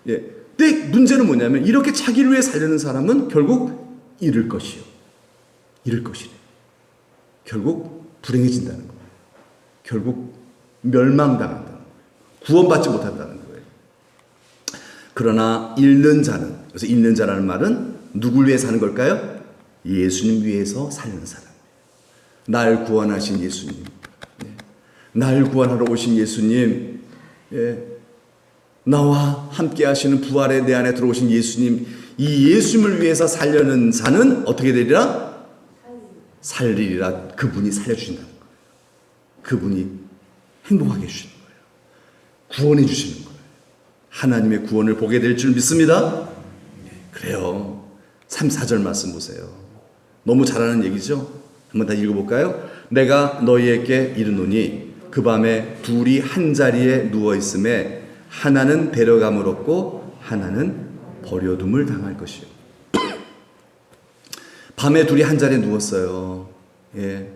Speaker 1: 예. 근데 문제는 뭐냐면 이렇게 자기를 위해 살려는 사람은 결국 잃을 것이요, 잃을 것이래. 결국 불행해진다는 거예요. 결국 멸망당한다는 거예요. 구원받지 못한다는 거예요. 그러나 잃는 자는, 그래서 잃는 자라는 말은 누굴 위해 사는 걸까요? 예수님 위해서 살는 사람. 날 구원하신 예수님, 날 구원하러 오신 예수님, 나와 함께 하시는 부활의 내 안에 들어오신 예수님, 이 예수님을 위해서 살려는 자는 어떻게 되리라? 살리리라. 그분이 살려주신다는 거예요. 그분이 행복하게 해주시는 거예요. 구원해 주시는 거예요. 하나님의 구원을 보게 될 줄 믿습니다. 그래요. 3, 4절 말씀 보세요. 너무 잘하는 얘기죠? 한번 다 읽어볼까요? 내가 너희에게 이르노니 그 밤에 둘이 한 자리에 누워있음에 하나는 데려감을 얻고 하나는 버려둠을 당할 것이요. 밤에 둘이 한 자리에 누웠어요. 예.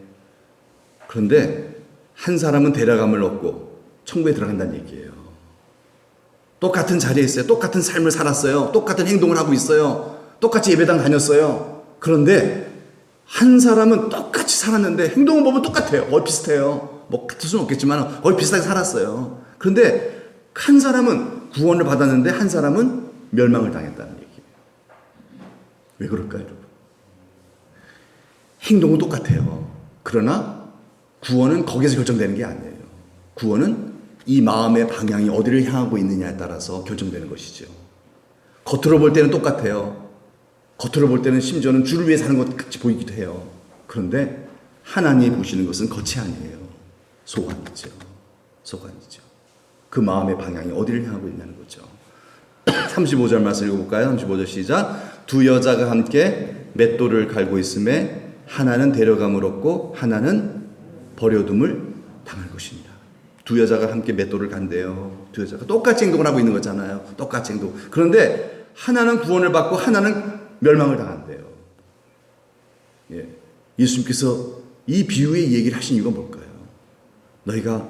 Speaker 1: 그런데 한 사람은 데려감을 얻고 천국에 들어간다는 얘기예요. 똑같은 자리에 있어요. 똑같은 삶을 살았어요. 똑같은 행동을 하고 있어요. 똑같이 예배당 다녔어요. 그런데 한 사람은 똑같이 살았는데 행동은 보면 똑같아요. 거의 비슷해요. 뭐 같을 수는 없겠지만 거의 비슷하게 살았어요. 그런데 한 사람은 구원을 받았는데 한 사람은 멸망을 당했다는 얘기예요. 왜 그럴까요, 여러분? 행동은 똑같아요. 그러나 구원은 거기서 결정되는 게 아니에요. 구원은 이 마음의 방향이 어디를 향하고 있느냐에 따라서 결정되는 것이죠. 겉으로 볼 때는 똑같아요. 겉으로 볼 때는 심지어는 주를 위해 사는 것 같이 보이기도 해요. 그런데 하나님이 보시는 것은 겉이 아니에요. 소관이죠. 소관이죠. 그 마음의 방향이 어디를 향하고 있냐는 거죠. 35절 말씀 읽어볼까요? 35절 시작. 두 여자가 함께 맷돌을 갈고 있음에 하나는 데려감을 얻고 하나는 버려둠을 당할 것입니다. 두 여자가 함께 맷돌을 간대요. 두 여자가 똑같이 행동을 하고 있는 거잖아요. 똑같이 행동. 그런데 하나는 구원을 받고 하나는 멸망을 당한대요. 예. 예수님께서 이 비유의 얘기를 하신 이유가 뭘까요? 너희가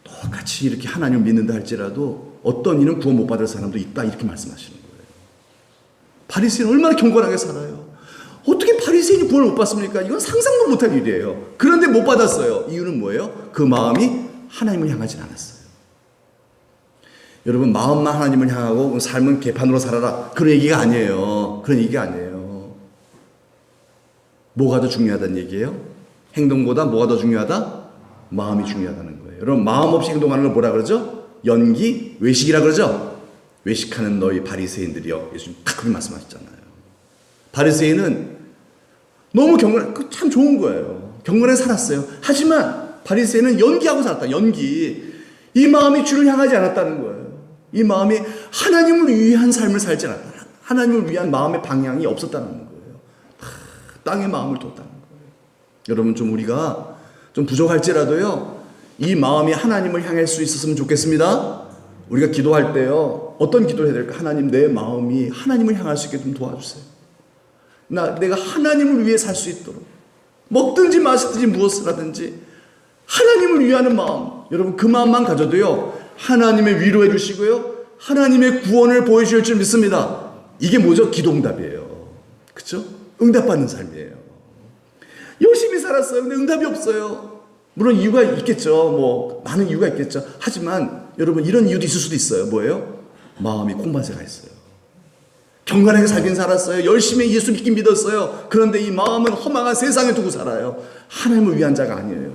Speaker 1: 똑같이 이렇게 하나님을 믿는다 할지라도 어떤 이는 구원 못 받을 사람도 있다, 이렇게 말씀하시는 거예요. 바리새인은 얼마나 경건하게 살아요. 어떻게 바리새인이 구원을 못 받습니까? 이건 상상도 못할 일이에요. 그런데 못 받았어요. 이유는 뭐예요? 그 마음이 하나님을 향하진 않았어요. 여러분, 마음만 하나님을 향하고 삶은 개판으로 살아라, 그런 얘기가 아니에요. 그런 얘기가 아니에요. 뭐가 더 중요하다는 얘기예요? 행동보다 뭐가 더 중요하다? 마음이 중요하다는 거예요. 여러분, 마음 없이 행동하는 걸 뭐라 그러죠? 연기, 외식이라 그러죠? 외식하는 너희 바리새인들이여. 예수님 딱 그렇게 말씀하셨잖아요. 바리새인은 너무 참 좋은 거예요. 경건하게 살았어요. 하지만 바리새인은 연기하고 살았다. 연기. 이 마음이 주를 향하지 않았다는 거예요. 이 마음이 하나님을 위한 삶을 살지 않았다. 하나님을 위한 마음의 방향이 없었다는 거예요. 땅에 마음을 뒀다는 거예요. 여러분, 좀 우리가 좀 부족할지라도요, 이 마음이 하나님을 향할 수 있었으면 좋겠습니다. 우리가 기도할 때요, 어떤 기도를 해야 될까? 하나님, 내 마음이 하나님을 향할 수 있게 좀 도와주세요. 내가 하나님을 위해 살 수 있도록, 먹든지 마시든지 무엇을 하든지 하나님을 위하는 마음, 여러분 그 마음만 가져도요, 하나님의 위로해 주시고요, 하나님의 구원을 보여주실 줄 믿습니다. 이게 뭐죠? 기도응답이에요. 그렇죠? 응답받는 삶이에요. 열심히 살았어요. 근데 응답이 없어요. 물론 이유가 있겠죠. 뭐 많은 이유가 있겠죠. 하지만 여러분, 이런 이유도 있을 수도 있어요. 뭐예요? 마음이 콩밭에 있어요. 경건하게 살긴 살았어요. 열심히 예수 믿긴 믿었어요. 그런데 이 마음은 허망한 세상에 두고 살아요. 하나님을 위한 자가 아니에요.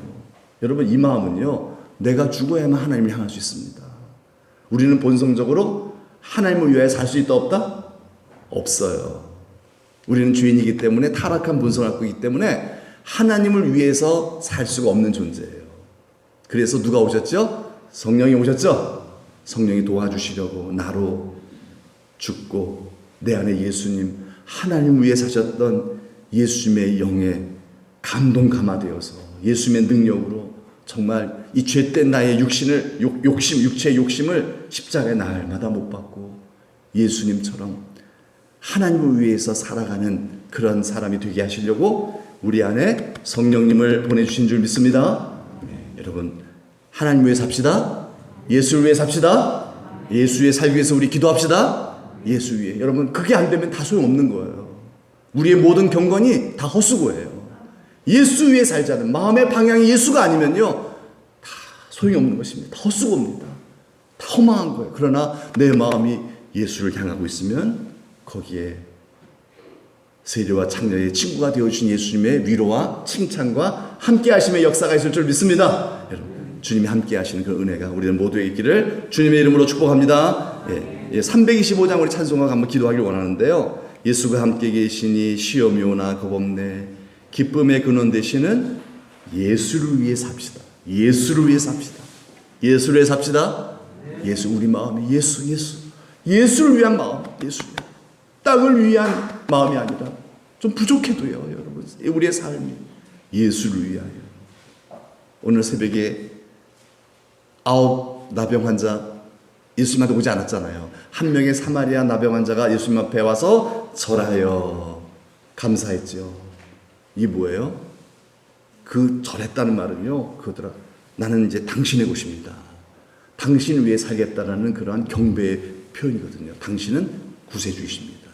Speaker 1: 여러분, 이 마음은요, 내가 죽어야만 하나님을 향할 수 있습니다. 우리는 본성적으로 하나님을 위해 살 수 있다 없다? 없어요. 우리는 죄인이기 때문에, 타락한 본성을 갖고 있기 때문에 하나님을 위해서 살 수가 없는 존재예요. 그래서 누가 오셨죠? 성령이 오셨죠? 성령이 도와주시려고 나로 죽고 내 안에 예수님, 하나님을 위해 사셨던 예수님의 영에 감동감화되어서 예수님의 능력으로 정말 이 죄된 나의 육신을 육체의 욕심을 십자가에 날마다 못 박고 예수님처럼 하나님을 위해서 살아가는 그런 사람이 되게 하시려고 우리 안에 성령님을 보내주신 줄 믿습니다. 여러분, 하나님 위해 삽시다. 예수를 위해 삽시다. 예수 위해 살기 위해서 우리 기도합시다. 예수 위해. 여러분, 그게 안 되면 다 소용없는 거예요. 우리의 모든 경건이 다 헛수고예요. 예수 위해 살자는 마음의 방향이 예수가 아니면요, 다 소용이 없는 것입니다. 다 헛수고입니다. 다 허망한 거예요. 그러나 내 마음이 예수를 향하고 있으면 거기에 세례와 창녀의 친구가 되어주신 예수님의 위로와 칭찬과 함께 하심의 역사가 있을 줄 믿습니다. 여러분, 주님이 함께 하시는 그 은혜가 우리들 모두에게 있기를 주님의 이름으로 축복합니다. 325장 우리 찬송하고 한번 기도하길 원하는데요. 예수가 함께 계시니 시험이 오나 겁없네. 기쁨의 근원 되시는 예수를 위해 삽시다. 예수를 위해 삽시다. 예수를 위해 삽시다. 예수, 우리 마음이 예수를 위한 마음, 땅을 위한 마음이 아니라 좀 부족해도요, 여러분, 우리의 삶이 예수를 위하여. 오늘 새벽에 9 나병 환자 예수님한테 오지 않았잖아요. 한 명의 사마리아 나병 환자가 예수님 앞에 와서 절하여 감사했죠. 이게 뭐예요? 그 절했다는 말은요, 그거더라. 나는 이제 당신의 곳입니다. 당신을 위해 살겠다라는 그러한 경배의 표현이거든요. 당신은 구세주이십니다.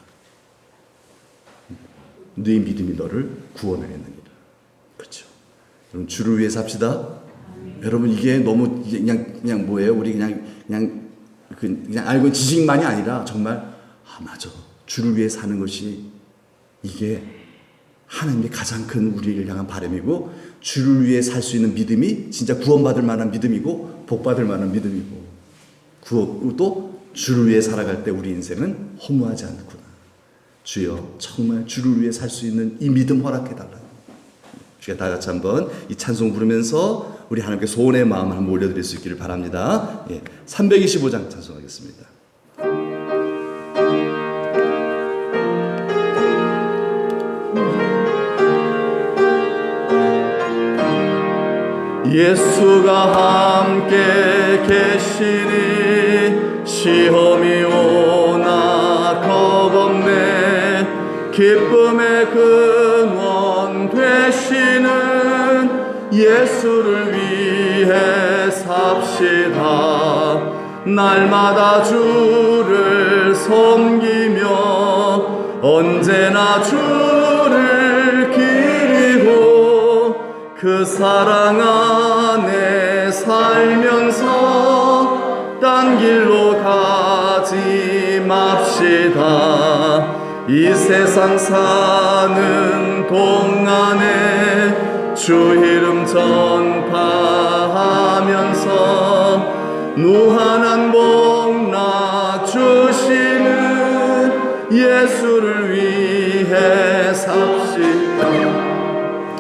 Speaker 1: 네 믿음이 너를 구원하였느니라. 그렇죠. 여러분, 주를 위해 삽시다. 여러분, 이게 너무 그냥 뭐예요? 우리 그냥 알고 지식만이 아니라 정말 맞아. 주를 위해 사는 것이 이게 하나님의 가장 큰 우리를 향한 바람이고, 주를 위해 살 수 있는 믿음이 진짜 구원받을 만한 믿음이고 복받을 만한 믿음이고, 또 주를 위해 살아갈 때 우리 인생은 허무하지 않구나. 주여, 정말 주를 위해 살 수 있는 이 믿음 허락해달라. 주가 다 같이 한번 이 찬송 부르면서 우리 하나님께 소원의 마음을 한번 올려드릴 수 있기를 바랍니다. 325장 찬송하겠습니다. 예수가 함께 계시니 시험이 오나 겁없네. 기쁨의 근원 되시는 예수를 위해 삽시다. 날마다 주를 섬기며 언제나 주를 기리고 그 사랑 안에 살면서 딴 길로 가지 맙시다. 이 세상 사는 동안에 주 이름 전파하면서 무한한 복락 주시는 예수를 위해 삽시다.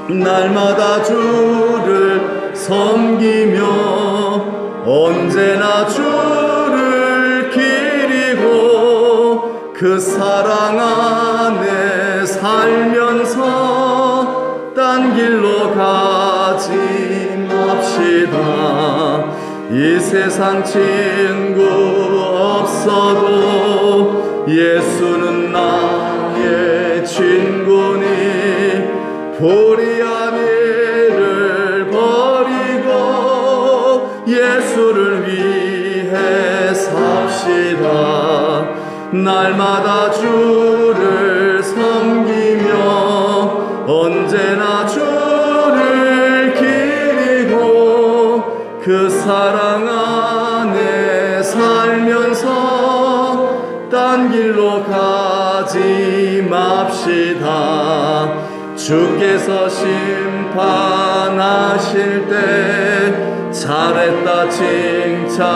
Speaker 1: 날마다 주를 섬기며 언제나 주를 기리고 그 사랑 안에 살면서 딴 길로 가지 맙시다. 이 세상 친구 없어도 예수는 나의 친구니 보리아니를 버리고 예수를 위해 삽시다. 날마다 주를 섬기며 언제나 주를 기리고 그 사랑 안에 살면서 딴 길로 가지 맙시다. 주께서 심판하실 때 잘했다 칭찬하리니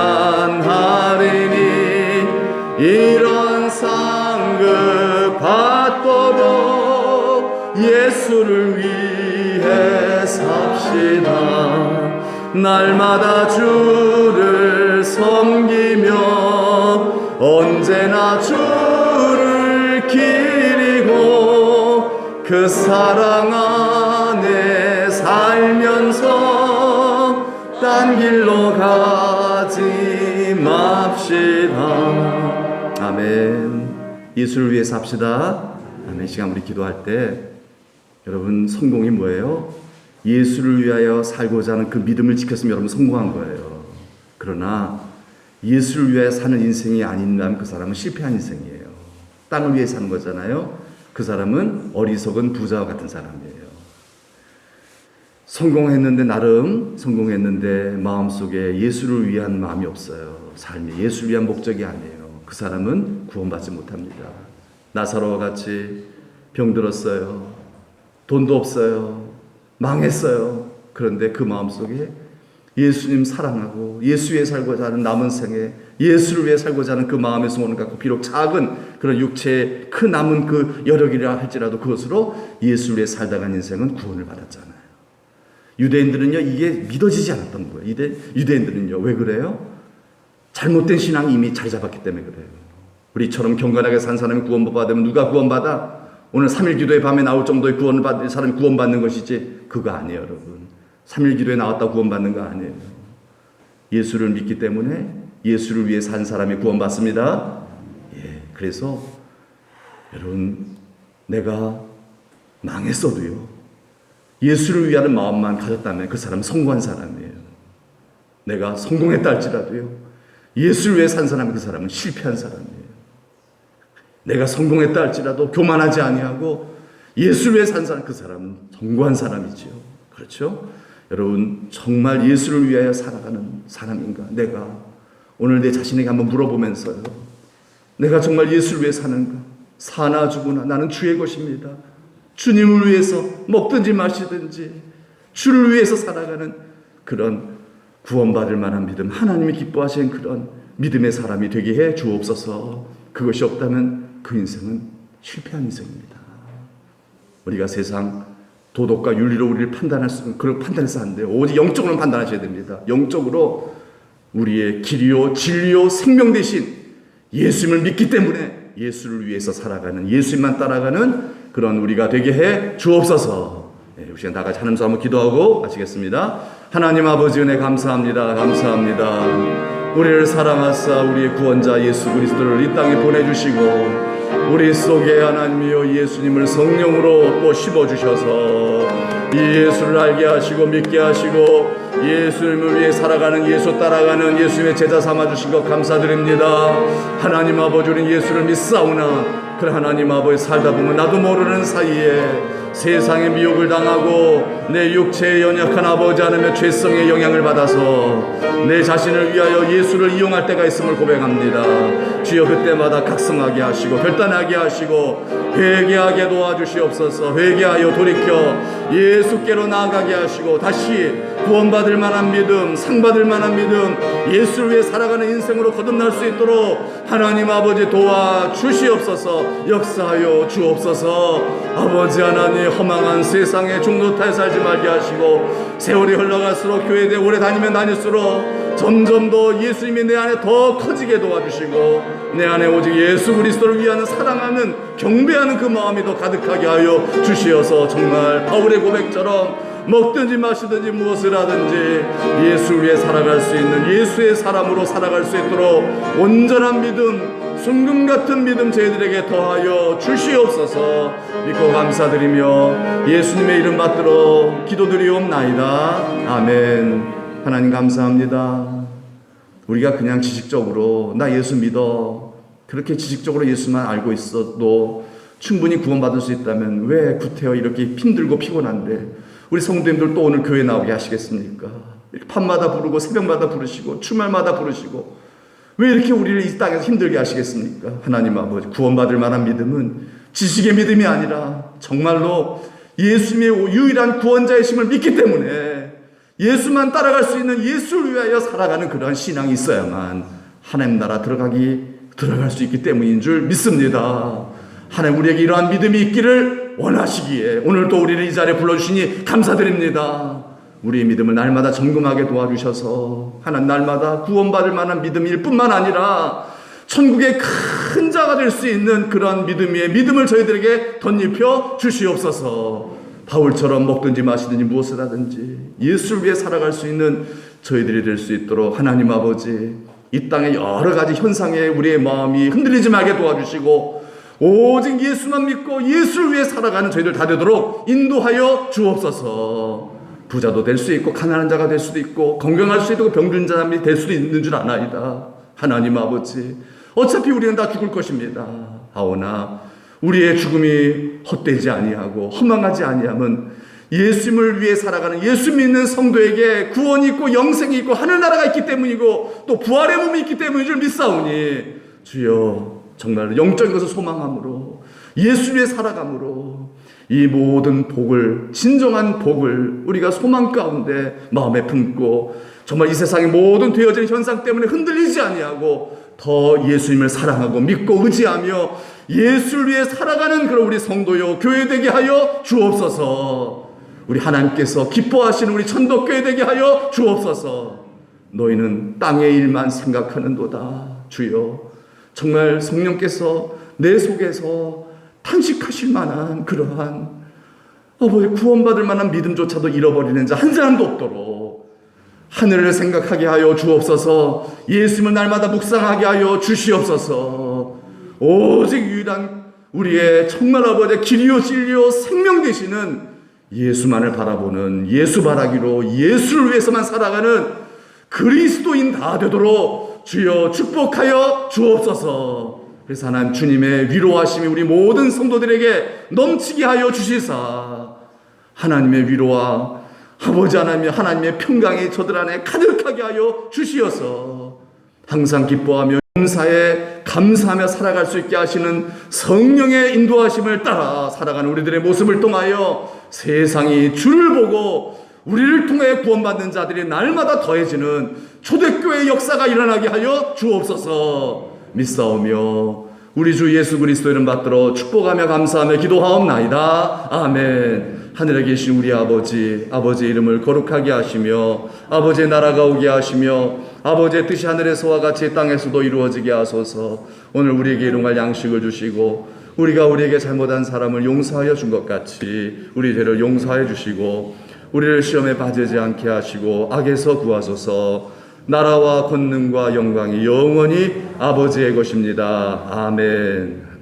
Speaker 1: 이런 상급 받도록 예수를 위해 삽시다. 날마다 주를 섬기며 언제나 주를 기리고 그 사랑 안에 살 알면서 딴 길로 가지 맙시다. 아멘. 예수를 위해 삽시다. 아멘. 시간 우리 기도할 때 여러분 성공이 뭐예요? 예수를 위하여 살고자 하는 그 믿음을 지켰으면 여러분 성공한 거예요. 그러나 예수를 위하여 사는 인생이 아닌다면 그 사람은 실패한 인생이에요. 땅을 위해 사는 거잖아요. 그 사람은 어리석은 부자와 같은 사람이에요. 성공했는데 나름 성공했는데 마음속에 예수를 위한 마음이 없어요. 삶이 예수를 위한 목적이 아니에요. 그 사람은 구원받지 못합니다. 나사로와 같이 병들었어요. 돈도 없어요. 망했어요. 그런데 그 마음속에 예수님 사랑하고 예수 위해 살고자 하는 남은 생에 예수를 위해 살고자 하는 그 마음의 소원을 갖고 비록 작은 그런 육체의 큰 남은 그 여력이라 할지라도 그것으로 예수를 위해 살다간 인생은 구원을 받았잖아요. 유대인들은요 이게 믿어지지 않았던 거예요. 유대인들은요 왜 그래요? 잘못된 신앙이 이미 자리 잡았기 때문에 그래요. 우리처럼 경건하게 산 사람이 구원받으면 누가 구원받아? 오늘 3일 기도의 밤에 나올 정도의 구원을 받는 사람이 구원받는 것이지 그거 아니에요 여러분. 3일 기도에 나왔다 구원받는 거 아니에요. 예수를 믿기 때문에 예수를 위해 산 사람이 구원받습니다. 예, 그래서 여러분 내가 망했어도요 예수를 위하는 마음만 가졌다면 그 사람은 성공한 사람이에요. 내가 성공했다 할지라도요 예수를 위해 산 사람은 그 사람은 실패한 사람이에요. 내가 성공했다 할지라도 교만하지 아니하고 예수를 위해 산 사람 그 사람은 성공한 사람이지요. 그렇죠? 여러분 정말 예수를 위하여 살아가는 사람인가? 내가 오늘 내 자신에게 한번 물어보면서요. 내가 정말 예수를 위해 사는가? 사나 죽으나 나는 주의 것입니다. 주님을 위해서 먹든지 마시든지 주를 위해서 살아가는 그런 구원받을 만한 믿음, 하나님이 기뻐하시는 그런 믿음의 사람이 되게 해 주옵소서. 그것이 없다면 그 인생은 실패한 인생입니다. 우리가 세상 도덕과 윤리로 우리를 그런 판단해서 안 돼요. 오직 영적으로 판단하셔야 됩니다. 영적으로 우리의 길이요 진리요 생명 대신 예수님을 믿기 때문에 예수를 위해서 살아가는 예수님만 따라가는 그런 우리가 되게 해 주옵소서. 네, 우리 시간 다 같이 하나님 한번 기도하고 마치겠습니다. 하나님 아버지 은혜 감사합니다. 감사합니다. 우리를 사랑하사 우리의 구원자 예수 그리스도를 이 땅에 보내주시고 우리 속에 하나님이여 예수님을 성령으로 또 심어주셔서 이 예수를 알게 하시고 믿게 하시고 예수님을 위해 살아가는 예수 따라가는 예수님의 제자 삼아주신 것 감사드립니다. 하나님 아버지 우리는 예수를 믿사오나 그래 하나님 아버지 살다 보면 나도 모르는 사이에 세상의 미혹을 당하고 내 육체의 연약한 아버지 하나님의 죄성의 영향을 받아서 내 자신을 위하여 예수를 이용할 때가 있음을 고백합니다. 주여 그때마다 각성하게 하시고 결단하게 하시고 회개하게 도와주시옵소서. 회개하여 돌이켜 예수께로 나아가게 하시고 다시 구원받을 만한 믿음, 상받을 만한 믿음, 예수를 위해 살아가는 인생으로 거듭날 수 있도록 하나님 아버지 도와주시옵소서. 역사하여 주옵소서. 아버지 하나님 허망한 세상에 중노타에 살지 말게 하시고 세월이 흘러갈수록 교회에 오래 다니면 다닐수록 점점 더 예수님이 내 안에 더 커지게 도와주시고 내 안에 오직 예수 그리스도를 위하는 사랑하는 경배하는 그 마음이 더 가득하게 하여 주시어서 정말 바울의 고백처럼 먹든지 마시든지 무엇을 하든지 예수를 위해 살아갈 수 있는 예수의 사람으로 살아갈 수 있도록 온전한 믿음 순금 같은 믿음 저희들에게 더하여 주시옵소서. 믿고 감사드리며 예수님의 이름 받들어 기도드리옵나이다. 아멘. 하나님 감사합니다. 우리가 그냥 지식적으로 나 예수 믿어 그렇게 지식적으로 예수만 알고 있어도 충분히 구원받을 수 있다면 왜 구태여 이렇게 힘들고 피곤한데 우리 성도님들 또 오늘 교회 나오게 하시겠습니까? 이렇게 밤마다 부르고 새벽마다 부르시고 주말마다 부르시고 왜 이렇게 우리를 이 땅에서 힘들게 하시겠습니까? 하나님 아버지 구원받을 만한 믿음은 지식의 믿음이 아니라 정말로 예수님의 유일한 구원자의 심을 믿기 때문에 예수만 따라갈 수 있는 예수를 위하여 살아가는 그러한 신앙이 있어야만 하나님 나라 들어갈 수 있기 때문인 줄 믿습니다. 하나님 우리에게 이러한 믿음이 있기를 원하시기에 오늘 또 우리를 이 자리에 불러주시니 감사드립니다. 우리의 믿음을 날마다 점검하게 도와주셔서 하나님 날마다 구원받을 만한 믿음일 뿐만 아니라 천국의 큰 자가 될 수 있는 그런 믿음을 저희들에게 덧입혀 주시옵소서. 바울처럼 먹든지 마시든지 무엇을 하든지 예수를 위해 살아갈 수 있는 저희들이 될 수 있도록 하나님 아버지, 이 땅의 여러 가지 현상에 우리의 마음이 흔들리지 말게 도와주시고 오직 예수만 믿고 예수를 위해 살아가는 저희들 다 되도록 인도하여 주옵소서. 부자도 될 수 있고 가난한 자가 될 수도 있고 건강할 수도 있고 병든 사람이 될 수도 있는 줄 아나이다. 하나님 아버지, 어차피 우리는 다 죽을 것입니다. 하오나 우리의 죽음이 헛되지 아니하고 허망하지 아니함은 예수님을 위해 살아가는 예수 믿는 성도에게 구원이 있고 영생이 있고 하늘나라가 있기 때문이고 또 부활의 몸이 있기 때문인 줄 믿사오니 주여 정말 영적인 것을 소망함으로 예수 위해 살아감으로 이 모든 복을, 진정한 복을 우리가 소망 가운데 마음에 품고 정말 이 세상의 모든 되어진 현상 때문에 흔들리지 아니하고 더 예수님을 사랑하고 믿고 의지하며 예수를 위해 살아가는 그런 우리 성도요 교회 되게 하여 주옵소서. 우리 하나님께서 기뻐하시는 우리 천덕교회 되게 하여 주옵소서. 너희는 땅의 일만 생각하는도다. 주여 정말 성령께서 내 속에서 탄식하실 만한 그러한 아버지 구원받을 만한 믿음조차도 잃어버리는 자 한 사람도 없도록 하늘을 생각하게 하여 주옵소서. 예수님을 날마다 묵상하게 하여 주시옵소서. 오직 유일한 우리의 정말 아버지의 길이요 진리요 생명 되시는 예수만을 바라보는 예수 바라기로 예수를 위해서만 살아가는 그리스도인 다 되도록 주여 축복하여 주옵소서. 그래서 하나님 주님의 위로하심이 우리 모든 성도들에게 넘치게 하여 주시사 하나님의 위로와 아버지 하나님의 평강이 저들 안에 가득하게 하여 주시어서 항상 기뻐하며 감사에 감사하며 살아갈 수 있게 하시는 성령의 인도하심을 따라 살아가는 우리들의 모습을 통하여 세상이 주를 보고 우리를 통해 구원받는 자들이 날마다 더해지는 초대교회의 역사가 일어나게 하여 주옵소서. 믿사오며 우리 주 예수 그리스도 이름 받들어 축복하며 감사하며 기도하옵나이다. 아멘. 하늘에 계신 우리 아버지, 아버지의 이름을 거룩하게 하시며 아버지의 나라가 오게 하시며 아버지의 뜻이 하늘에서와 같이 땅에서도 이루어지게 하소서. 오늘 우리에게 일용할 양식을 주시고 우리가 우리에게 잘못한 사람을 용서하여 준 것 같이 우리 죄를 용서하여 주시고 우리를 시험에 빠지지 않게 하시고 악에서 구하소서. 나라와 권능과 영광이 영원히 아버지의 것입니다. 아멘.